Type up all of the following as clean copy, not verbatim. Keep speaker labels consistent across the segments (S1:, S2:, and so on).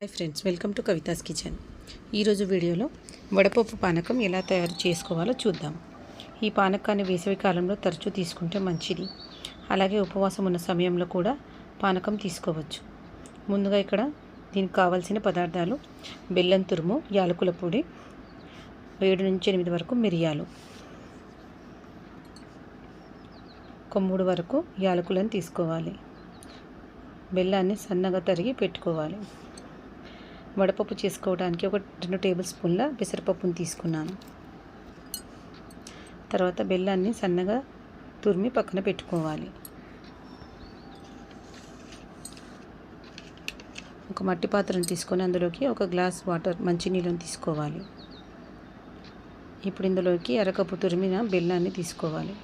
S1: Hi friends, welcome to Kavitha's kitchen. ఈరోజు వీడియోలో వడపప్పు పానకం ఎలా తయారు చేసుకోవాలో చూద్దాం. ఈ పానకాన్ని వేసవి కాలంలో తరచూ తీసుకుంటే మంచిది. అలాగే ఉపవాసం ఉన్న సమయంలో కూడా పానకం తీసుకోవచ్చు. ముందుగా ఇక్కడ దీనికి కావాల్సిన పదార్థాలు: బెల్లం తురుము, యాలకుల పొడి, 7 నుంచి 8 వరకు మిరియాలు, ఒక 3 వరకు యాలకులను తీసుకోవాలి. బెల్లాన్ని సన్నగా తరిగి పెట్టుకోవాలి. వడపప్పు చేసుకోవడానికి ఒక 2 టేబుల్ స్పూన్ల పెసరపప్పును తీసుకున్నాను. తర్వాత బెల్లాన్ని సన్నగా తురిమి పక్కన పెట్టుకోవాలి. ఒక మట్టి పాత్రను తీసుకొని అందులోకి 1 గ్లాస్ వాటర్ మంచినీళ్ళని తీసుకోవాలి. ఇప్పుడు ఇందులోకి అరకప్పు తురిమిన బెల్లాన్ని తీసుకోవాలి.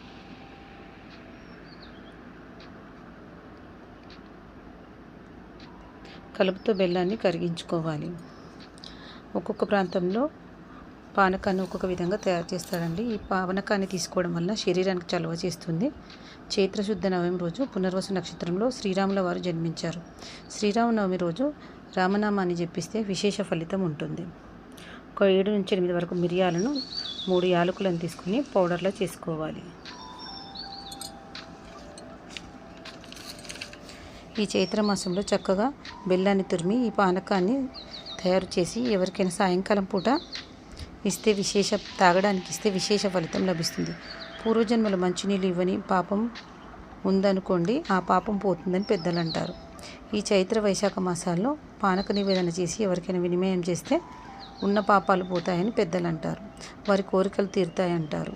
S1: కలుపుతో బెల్లాన్ని కరిగించుకోవాలి. ఒక్కొక్క ప్రాంతంలో పానకాన్ని ఒక్కొక్క విధంగా తయారు చేస్తారండి. ఈ పానకాన్ని తీసుకోవడం వల్ల శరీరానికి చలువ చేస్తుంది. చైత్రశుద్ధ నవమి రోజు పునర్వసు నక్షత్రంలో శ్రీరాముల వారు జన్మించారు. శ్రీరామనవమి రోజు రామనామాన్ని జపిస్తే విశేష ఫలితం ఉంటుంది. ఒక 7 నుంచి 8 వరకు మిరియాలను, 3 యాలకులను తీసుకుని పౌడర్లో చేసుకోవాలి. ఈ చైత్రమాసంలో చక్కగా బెల్లాన్ని తురిమి ఈ పానకాన్ని తయారు చేసి ఎవరికైనా సాయంకాలం పూట తాగడానికి ఇస్తే విశేష ఫలితం లభిస్తుంది. పూర్వజన్మలో మంచినీళ్ళు ఇవ్వని పాపం ఉందనుకోండి, ఆ పాపం పోతుందని పెద్దలు అంటారు. ఈ చైత్ర వైశాఖ మాసాల్లో పానక నివేదన చేసి ఎవరికైనా వినిమయం చేస్తే ఉన్న పాపాలు పోతాయని పెద్దలు అంటారు. వారి కోరికలు తీరుతాయంటారు.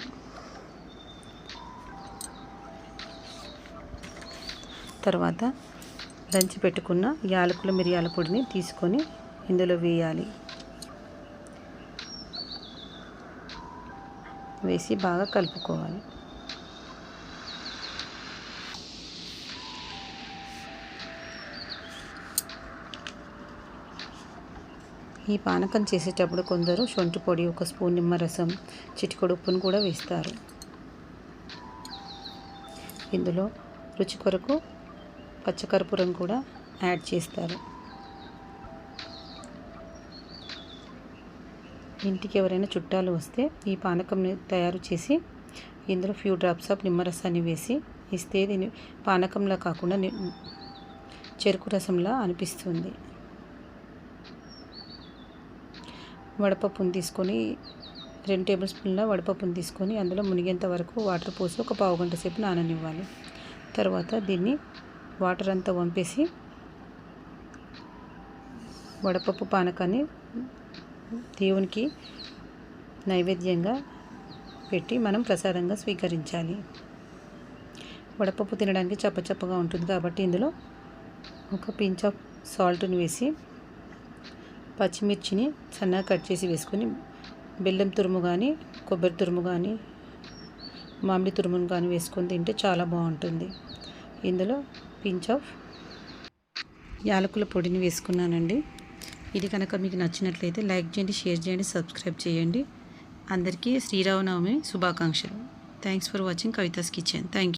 S1: తర్వాత దంచి పెట్టుకున్న యాలకుల మిరియాల పొడిని తీసుకొని ఇందులో వేసి బాగా కలుపుకోవాలి. ఈ పానకం చేసేటప్పుడు కొందరు శొంఠి పొడి, 1 స్పూన్ నిమ్మరసం, చిటికెడు ఉప్పును కూడా వేస్తారు. ఇందులో రుచి కొరకు పచ్చకర్పూరం కూడా యాడ్ చేస్తారు. ఇంటికి ఎవరైనా చుట్టాలు వస్తే ఈ పానకంని తయారు చేసి ఇందులో ఫ్యూ డ్రాప్స్ ఆఫ్ నిమ్మరసాన్ని వేసి ఇస్తే దీని పానకంలా కాకుండా చెరుకు రసంలా అనిపిస్తుంది. వడపప్పును తీసుకొని 2 టేబుల్ స్పూన్ల వడపప్పును తీసుకొని అందులో మునిగేంత వరకు వాటర్ పోసి ఒక పావు గంట సేపు నాననివ్వాలి. తర్వాత దీన్ని వాటర్ అంతా వంపేసి వడపప్పు పానకాన్ని దేవునికి నైవేద్యంగా పెట్టి మనం ప్రసాదంగా స్వీకరించాలి. వడపప్పు తినడానికి చప్పచప్పగా ఉంటుంది కాబట్టి ఇందులో ఒక పించ్ ఆఫ్ సాల్ట్ని వేసి, పచ్చిమిర్చిని సన్నగా కట్ చేసి వేసుకొని, బెల్లం తురుము కానీ, కొబ్బరి తురుము కానీ, మామిడి తురుమును కానీ వేసుకొని తింటే చాలా బాగుంటుంది. ఇందులో పించ్ ఆఫ్ యాలకుల పొడిని వేసుకున్నానండి. ఇది కనుక మీకు నచ్చినట్లయితే లైక్ చేయండి, షేర్ చేయండి, సబ్స్క్రైబ్ చేయండి. అందరికీ శ్రీరామనవమి శుభాకాంక్షలు. Thanks for watching Kavitha's kitchen. Thank you.